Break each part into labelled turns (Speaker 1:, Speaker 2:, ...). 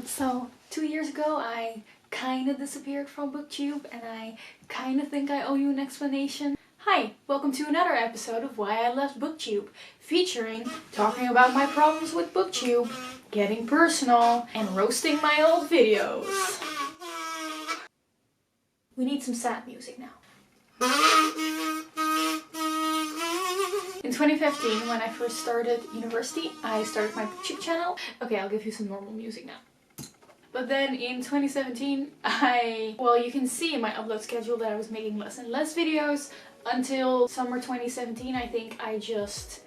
Speaker 1: So 2 years ago I kinda disappeared from BookTube and I kinda think I owe you an explanation. Hi, welcome to another episode of Why I Left Booktube, featuring talking about my problems with BookTube, getting personal, and roasting my old videos. We need some sad music now. In 2015, when I first started university, I started my BookTube channel. Okay, I'll give you some normal music now. But then in 2017, well, you can see in my upload schedule that I was making less and less videos until summer 2017. I think I just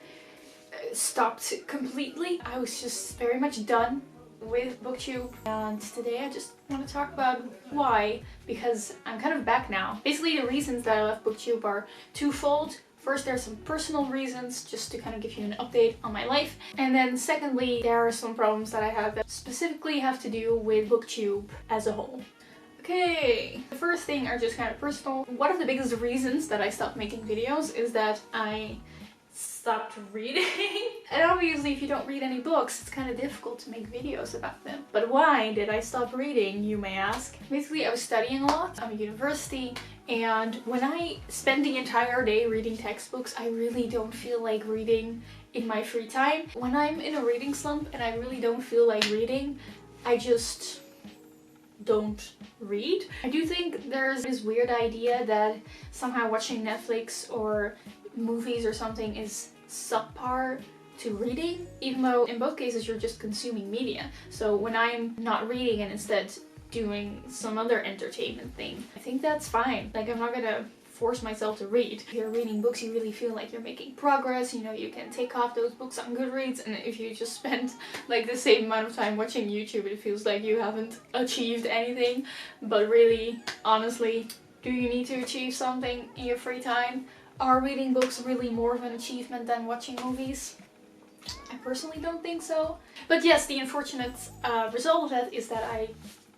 Speaker 1: stopped completely. I was just very much done with BookTube, and today I just want to talk about why, because I'm kind of back now. Basically, the reasons that I left BookTube are twofold. First, there's some personal reasons, just to kind of give you an update on my life. And then secondly, there are some problems that I have that specifically have to do with BookTube as a whole. Okay, the first thing are just kind of personal. One of the biggest reasons that I stopped making videos is that I stopped reading. And obviously if you don't read any books, it's kind of difficult to make videos about them. But why did I stop reading, you may ask? Basically, I was studying a lot. I'm at university, and when I spend the entire day reading textbooks, I really don't feel like reading in my free time. When I'm in a reading slump and I really don't feel like reading, I just don't read. I do think there's this weird idea that somehow watching Netflix or movies or something is subpar to reading, even though in both cases you're just consuming media. So when I'm not reading and instead doing some other entertainment thing, I think that's fine. Like, I'm not gonna force myself to read. If you're reading books, you really feel like you're making progress, you know, you can take off those books on Goodreads, and if you just spend like the same amount of time watching YouTube, it feels like you haven't achieved anything. But really, honestly, do you need to achieve something in your free time? Are reading books really more of an achievement than watching movies? I personally don't think so. But yes, the unfortunate result of that is that I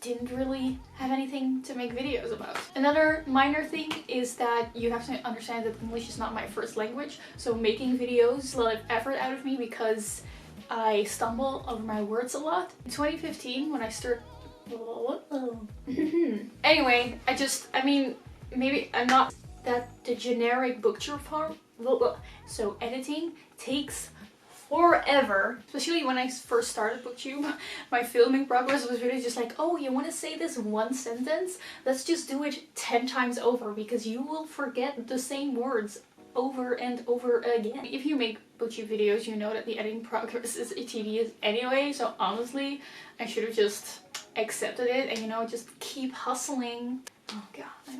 Speaker 1: didn't really have anything to make videos about. Another minor thing is that you have to understand that English is not my first language, so making videos is a lot of effort out of me because I stumble over my words a lot. In 2015, when I started... Anyway, I mean, maybe I'm not that the generic BookTube form, so editing takes forever. Especially when I first started BookTube, my filming progress was really just like, oh, you want to say this one sentence? Let's just do it 10 times over, because you will forget the same words over and over again. If you make BookTube videos, you know that the editing progress is tedious anyway, so honestly, I should have just accepted it and, you know, just keep hustling. Oh god,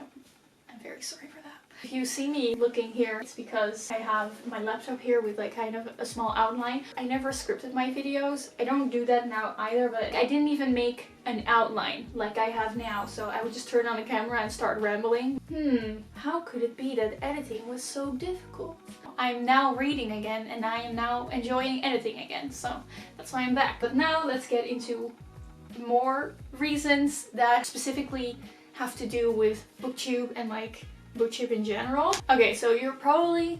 Speaker 1: I'm very sorry for that. If you see me looking here, it's because I have my laptop here with like kind of a small outline. I never scripted my videos. I don't do that now either, but I didn't even make an outline like I have now, so I would just turn on the camera and start rambling. How could it be that editing was so difficult? I'm now reading again and I am now enjoying editing again, so that's why I'm back. But now let's get into more reasons that specifically have to do with BookTube and like BookTube in general. Okay, so you're probably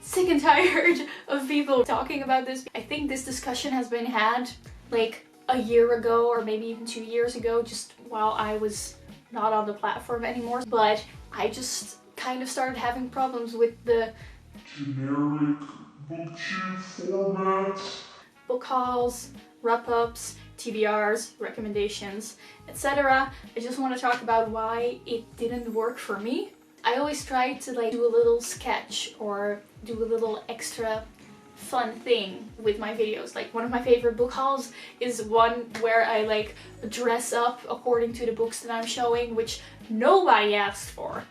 Speaker 1: sick and tired of people talking about this. I think this discussion has been had like a year ago or maybe even 2 years ago, just while I was not on the platform anymore. But I just kind of started having problems with the generic BookTube format. Book hauls, wrap-ups, TBRs, recommendations, etc. I just want to talk about why it didn't work for me. I always try to like do a little sketch or do a little extra fun thing with my videos. Like, one of my favorite book hauls is one where I like dress up according to the books that I'm showing, which nobody asked for.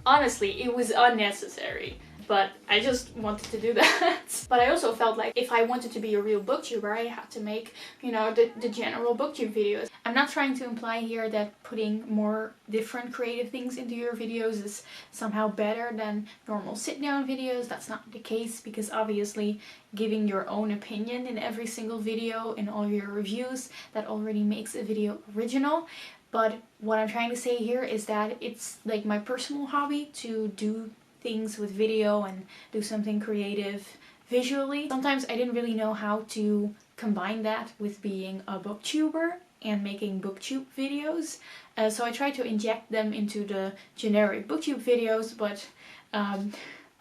Speaker 1: Honestly, it was unnecessary, but I just wanted to do that. But I also felt like if I wanted to be a real booktuber, I had to make, you know, the general booktube videos. I'm not trying to imply here that putting more different creative things into your videos is somehow better than normal sit-down videos. That's not the case, because obviously giving your own opinion in every single video, in all your reviews, that already makes a video original. But what I'm trying to say here is that it's like my personal hobby to do things with video and do something creative visually. Sometimes I didn't really know how to combine that with being a booktuber. and making booktube videos. So I tried to inject them into the generic booktube videos, but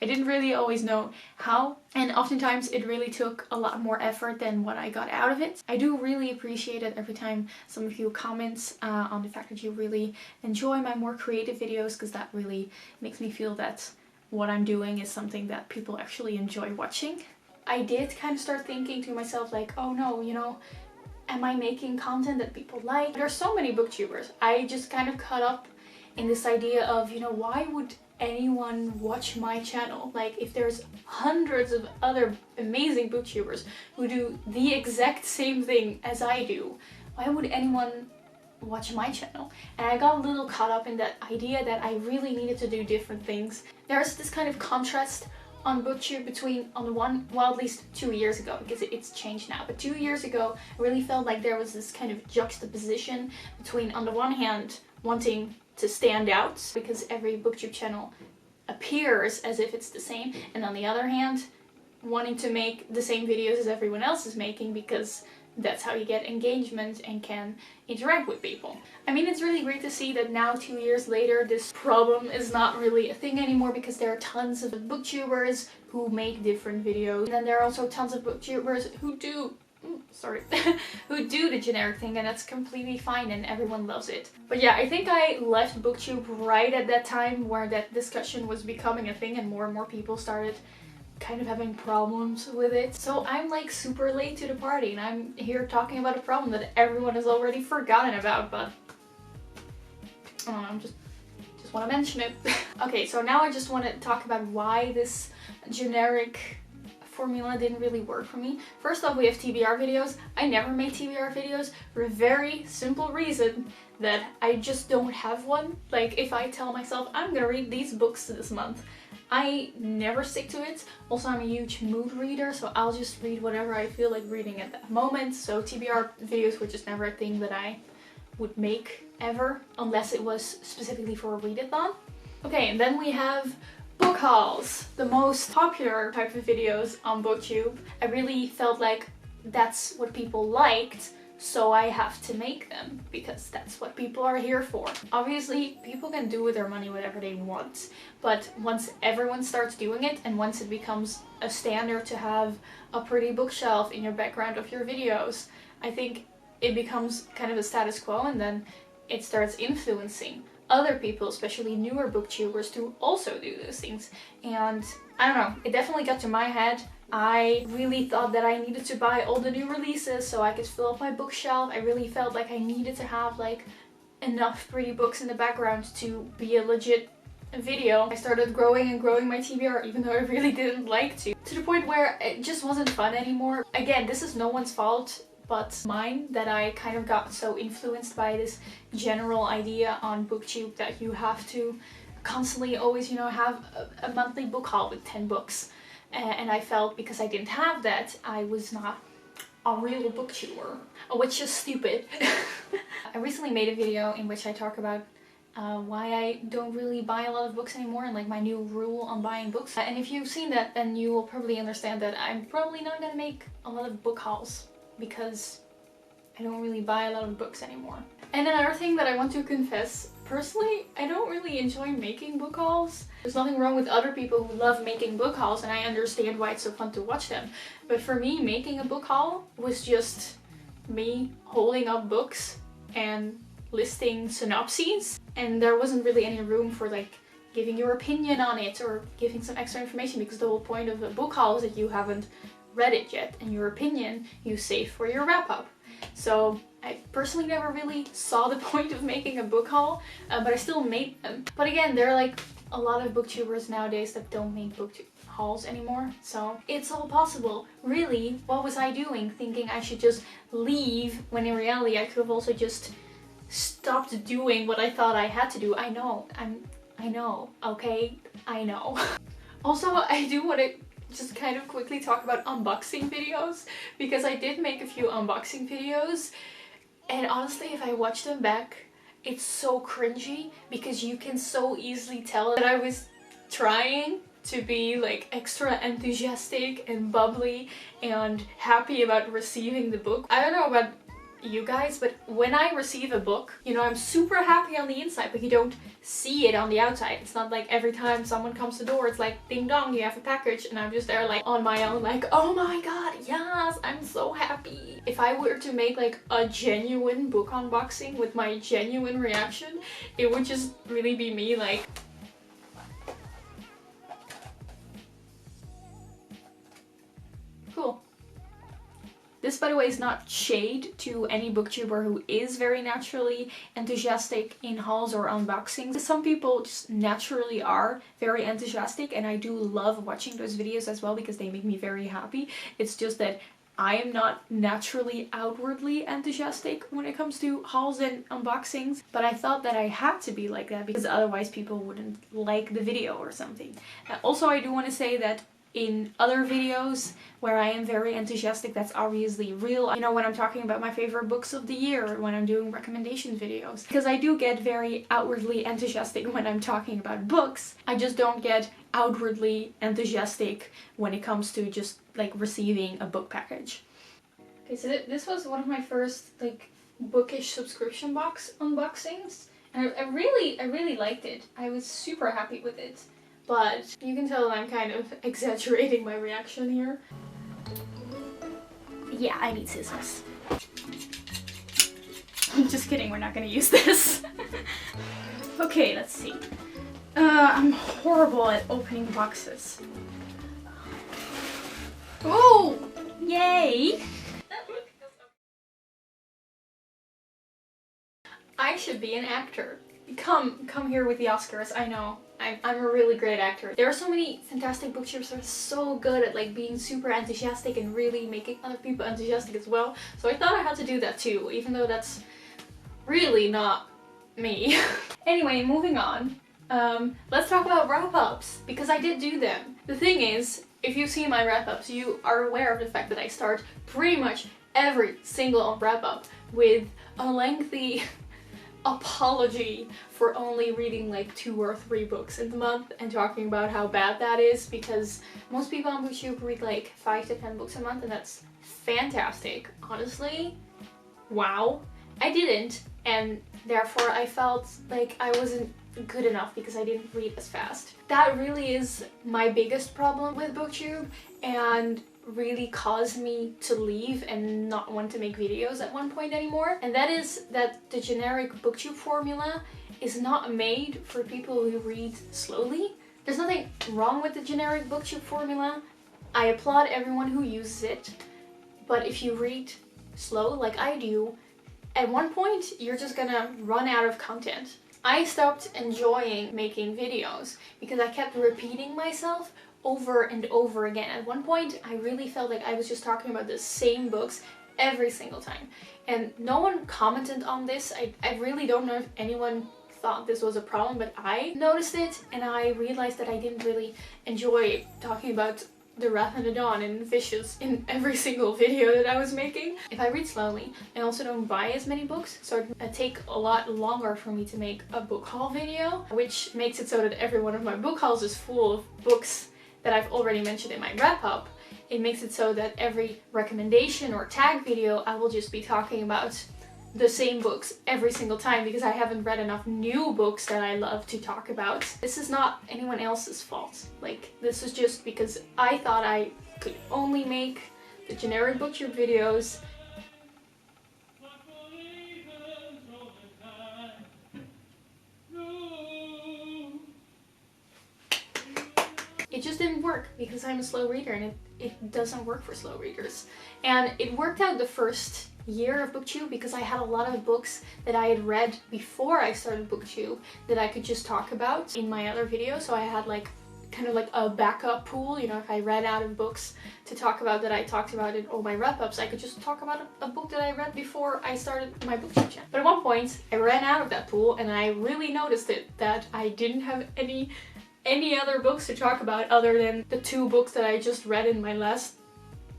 Speaker 1: I didn't really always know how, and oftentimes it really took a lot more effort than what I got out of it. I do really appreciate it every time some of you comment on the fact that you really enjoy my more creative videos, because that really makes me feel that what I'm doing is something that people actually enjoy watching. I did kind of start thinking to myself like, oh no, you know, am I making content that people like? There's so many booktubers. I just kind of caught up in this idea of, you know, why would anyone watch my channel? Like, if there's hundreds of other amazing booktubers who do the exact same thing as I do, why would anyone watch my channel? And I got a little caught up in that idea that I really needed to do different things. There's this kind of contrast on booktube between, on the one, well, at least 2 years ago, because it's changed now, but 2 years ago I really felt like there was this kind of juxtaposition between, on the one hand, wanting to stand out because every booktube channel appears as if it's the same, and on the other hand, wanting to make the same videos as everyone else is making because that's how you get engagement and can interact with people. I mean, it's really great to see that now 2 years later this problem is not really a thing anymore, because there are tons of booktubers who make different videos, and then there are also tons of booktubers who do who do the generic thing, and that's completely fine and everyone loves it. But yeah, I think I left booktube right at that time where that discussion was becoming a thing and more people started kind of having problems with it. So I'm like super late to the party, and I'm here talking about a problem that everyone has already forgotten about, but I don't know, just want to mention it. Okay, so now I just want to talk about why this generic formula didn't really work for me. First off, we have TBR videos. I never made TBR videos for a very simple reason that I just don't have one. Like, if I tell myself I'm gonna read these books this month, I never stick to it. Also, I'm a huge mood reader, so I'll just read whatever I feel like reading at that moment. So TBR videos were just never a thing that I would make ever, unless it was specifically for a readathon. Okay, and then we have book hauls, the most popular type of videos on booktube. I really felt like that's what people liked, so I have to make them because that's what people are here for. Obviously, people can do with their money whatever they want, but once everyone starts doing it, and once it becomes a standard to have a pretty bookshelf in your background of your videos, I think it becomes kind of a status quo, and then it starts influencing other people, especially newer booktubers, to also do those things. And I don't know, it definitely got to my head. I really thought that I needed to buy all the new releases so I could fill up my bookshelf. I really felt like I needed to have like enough pretty books in the background to be a legit video. I started growing and growing my TBR, even though I really didn't like to the point where it just wasn't fun anymore. Again, this is no one's fault but mine, that I kind of got so influenced by this general idea on booktube that you have to constantly always, you know, have a monthly book haul with 10 books. And I felt because I didn't have that, I was not a real booktuber, which is stupid. I recently made a video in which I talk about why I don't really buy a lot of books anymore, and like my new rule on buying books. And if you've seen that, then you will probably understand that I'm probably not gonna make a lot of book hauls, because I don't really buy a lot of books anymore. And another thing that I want to confess, personally, I don't really enjoy making book hauls. There's nothing wrong with other people who love making book hauls, and I understand why it's so fun to watch them. But for me, making a book haul was just me holding up books and listing synopses, and there wasn't really any room for like giving your opinion on it or giving some extra information, because the whole point of a book haul is that you haven't read it yet, and your opinion you save for your wrap-up. So I personally never really saw the point of making a book haul, but I still made them. But again, there are like a lot of booktubers nowadays that don't make book hauls anymore, so it's all possible. Really, what was I doing thinking I should just leave, when in reality I could have also just stopped doing what I thought I had to do. I know, okay? I know. Also, I do want to just kind of quickly talk about unboxing videos, because I did make a few unboxing videos, and honestly, if I watch them back, it's so cringy, because you can so easily tell that I was trying to be like extra enthusiastic and bubbly and happy about receiving the book. I don't know about you guys, but when I receive a book, you know, I'm super happy on the inside, but you don't see it on the outside. It's not like every time someone comes to the door, it's like ding dong, you have a package, and I'm just there like on my own like, oh my god, yes, I'm so happy. If I were to make like a genuine book unboxing with my genuine reaction, it would just really be me like... Cool. This, by the way, is not shade to any booktuber who is very naturally enthusiastic in hauls or unboxings. Some people just naturally are very enthusiastic, and I do love watching those videos as well because they make me very happy. It's just that I am not naturally outwardly enthusiastic when it comes to hauls and unboxings, but I thought that I had to be like that because otherwise people wouldn't like the video or something. Also, I do want to say that in other videos where I am very enthusiastic, that's obviously real. You know, when I'm talking about my favorite books of the year, or when I'm doing recommendation videos. Because I do get very outwardly enthusiastic when I'm talking about books. I just don't get outwardly enthusiastic when it comes to just like receiving a book package. Okay, so this was one of my first like bookish subscription box unboxings. And I really liked it. I was super happy with it. But you can tell I'm kind of exaggerating my reaction here. Yeah, I need scissors. I'm just kidding, we're not gonna use this. Okay, let's see. I'm horrible at opening boxes. Oh! Yay! I should be an actor. Come here with the Oscars, I know. I'm a really great actor. There are so many fantastic booktubers that are so good at like being super enthusiastic and really making other people enthusiastic as well. So I thought I had to do that too, even though that's really not me. Anyway, moving on. Let's talk about wrap-ups, because I did do them. The thing is, if you see my wrap-ups, you are aware of the fact that I start pretty much every single wrap-up with a lengthy apology for only reading like 2 or 3 books in the month and talking about how bad that is, because most people on BookTube read like 5 to 10 books a month, and that's fantastic. Honestly, wow. I didn't, and therefore I felt like I wasn't good enough because I didn't read as fast. That really is my biggest problem with BookTube, and really caused me to leave and not want to make videos at one point anymore. And that is that the generic BookTube formula is not made for people who read slowly. There's nothing wrong with the generic BookTube formula. I applaud everyone who uses it. But if you read slow like I do, at one point you're just gonna run out of content. I stopped enjoying making videos because I kept repeating myself over and over again. At one point I really felt like I was just talking about the same books every single time, and no one commented on this. I really don't know if anyone thought this was a problem, but I noticed it, and I realized that I didn't really enjoy talking about the Wrath and the Dawn and Vicious in every single video that I was making. If I read slowly, I also don't buy as many books, so it take a lot longer for me to make a book haul video, which makes it so that every one of my book hauls is full of books that I've already mentioned in my wrap-up. It makes it so that every recommendation or tag video I will just be talking about the same books every single time because I haven't read enough new books that I love to talk about. This is not anyone else's fault. Like, this is just because I thought I could only make the generic BookTube videos. It just didn't work because I'm a slow reader, and it doesn't work for slow readers. And it worked out the first year of BookTube because I had a lot of books that I had read before I started BookTube that I could just talk about in my other videos. So I had like kind of like a backup pool, you know, if I ran out of books to talk about that I talked about in all my wrap-ups, I could just talk about a book that I read before I started my BookTube channel. But at one point I ran out of that pool, and I really noticed it, that I didn't have any other books to talk about other than the 2 books that I just read in my last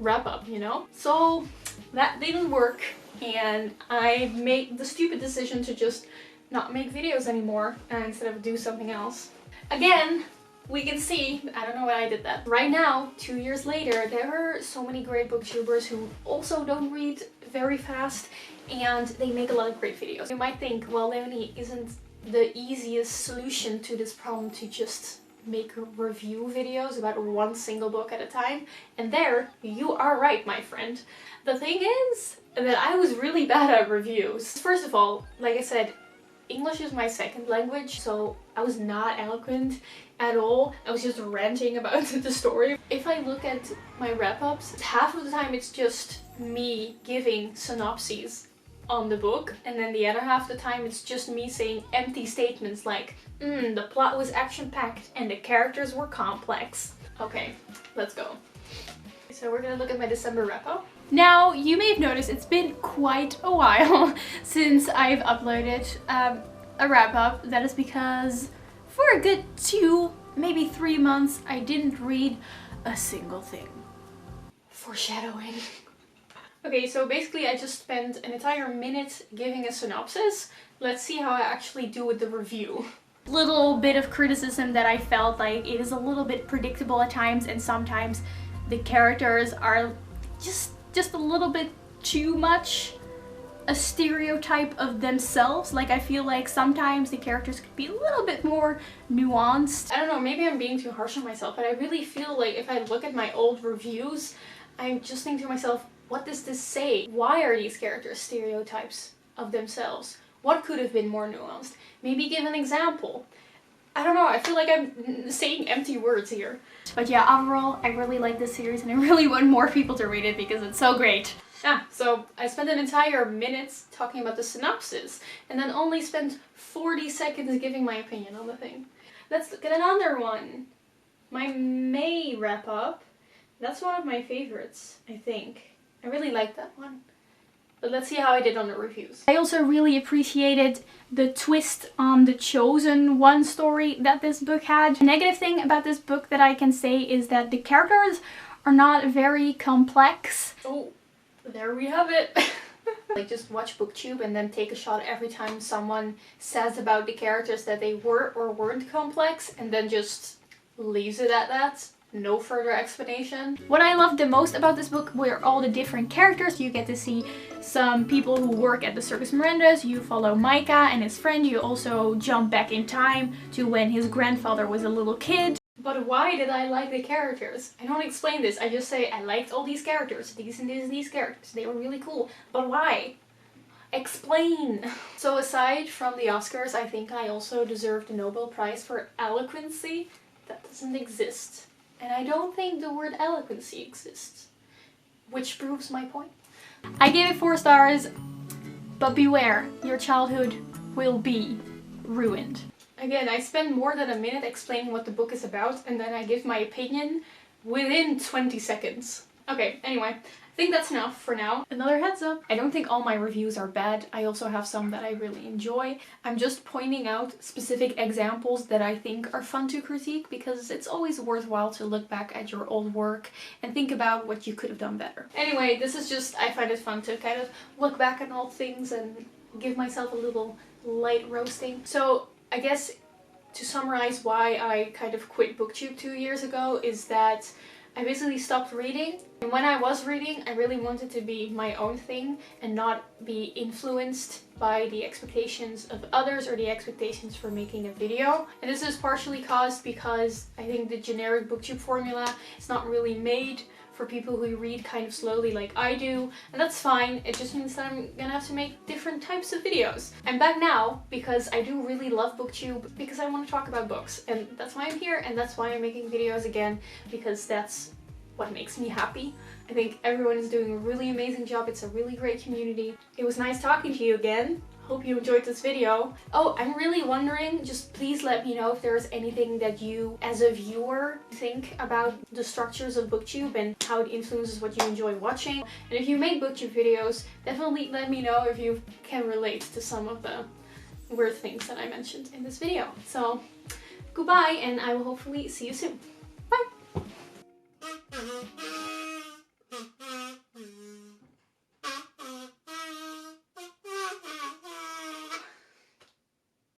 Speaker 1: wrap-up, you know? So that didn't work, and I made the stupid decision to just not make videos anymore instead of do something else. Again, we can see, I don't know why I did that. Right now, 2 years later, there are so many great booktubers who also don't read very fast and they make a lot of great videos. You might think, well, Leonie, isn't the easiest solution to this problem to just make review videos about one single book at a time? And there, you are right, my friend. The thing is that I was really bad at reviews. First of all, like I said, English is my second language, so I was not eloquent at all. I was just ranting about the story. If I look at my wrap-ups, half of the time it's just me giving synopses on the book, and then the other half of the time it's just me saying empty statements like, the plot was action-packed and the characters were complex. Okay, let's go. So we're gonna look at my December wrap-up.
Speaker 2: Now, you may have noticed it's been quite a while since I've uploaded a wrap-up. That is because for a good 2, maybe 3 months, I didn't read a single thing.
Speaker 1: Foreshadowing. Okay, so basically I just spent an entire minute giving a synopsis. Let's see how I actually do with the review.
Speaker 2: Little bit of criticism that I felt like it is a little bit predictable at times, and sometimes the characters are just a little bit too much a stereotype of themselves. Like, I feel like sometimes the characters could be a little bit more nuanced.
Speaker 1: I don't know, maybe I'm being too harsh on myself, but I really feel like if I look at my old reviews, I just think to myself, what does this say? Why are these characters stereotypes of themselves? What could have been more nuanced? Maybe give an example. I don't know, I feel like I'm saying empty words here.
Speaker 2: But yeah, overall, I really like this series and I really want more people to read it because it's so great.
Speaker 1: So I spent an entire minute talking about the synopsis and then only spent 40 seconds giving my opinion on the thing. Let's look at another one. My May wrap-up. That's one of my favorites, I think. I really like that one. But let's see how I did on the reviews.
Speaker 2: I also really appreciated the twist on the Chosen One story that this book had. The negative thing about this book that I can say is that the characters are not very complex.
Speaker 1: Oh, there we have it. Like, just watch BookTube and then take a shot every time someone says about the characters that they were or weren't complex, and then just leaves it at that. No further explanation.
Speaker 2: What I loved the most about this book were all the different characters. You get to see some people who work at the Circus Mirandas. You follow Micah and his friend. You also jump back in time to when his grandfather was a little kid.
Speaker 1: But why did I like the characters? I don't explain this. I just say I liked all these characters. These and these characters. They were really cool. But why? Explain! So aside from the Oscars, I think I also deserve the Nobel Prize for eloquency. That doesn't exist. And I don't think the word eloquency exists. Which proves my point.
Speaker 2: I gave it 4 stars, but beware, your childhood will be ruined.
Speaker 1: Again, I spend more than a minute explaining what the book is about, and then I give my opinion within 20 seconds. Okay, anyway, I think that's enough for now. Another heads up. I don't think all my reviews are bad. I also have some that I really enjoy. I'm just pointing out specific examples that I think are fun to critique, because it's always worthwhile to look back at your old work and think about what you could have done better. Anyway, this is just, I find it fun to kind of look back at old things and give myself a little light roasting. So I guess to summarize why I kind of quit BookTube 2 years ago is that I basically stopped reading, and when I was reading, I really wanted to be my own thing and not be influenced by the expectations of others or the expectations for making a video. And this is partially caused because I think the generic BookTube formula is not really made for people who read kind of slowly like I do, and that's fine. It just means that I'm gonna have to make different types of videos. I'm back now because I do really love BookTube, because I want to talk about books, and that's why I'm here, and that's why I'm making videos again, because that's what makes me happy. I think everyone is doing a really amazing job. It's a really great community. It was nice talking to you again. Hope you enjoyed this video. Oh, I'm really wondering, just please let me know if there's anything that you, as a viewer, think about the structures of BookTube and how it influences what you enjoy watching. And if you make BookTube videos, definitely let me know if you can relate to some of the weird things that I mentioned in this video. So, goodbye, and I will hopefully see you soon.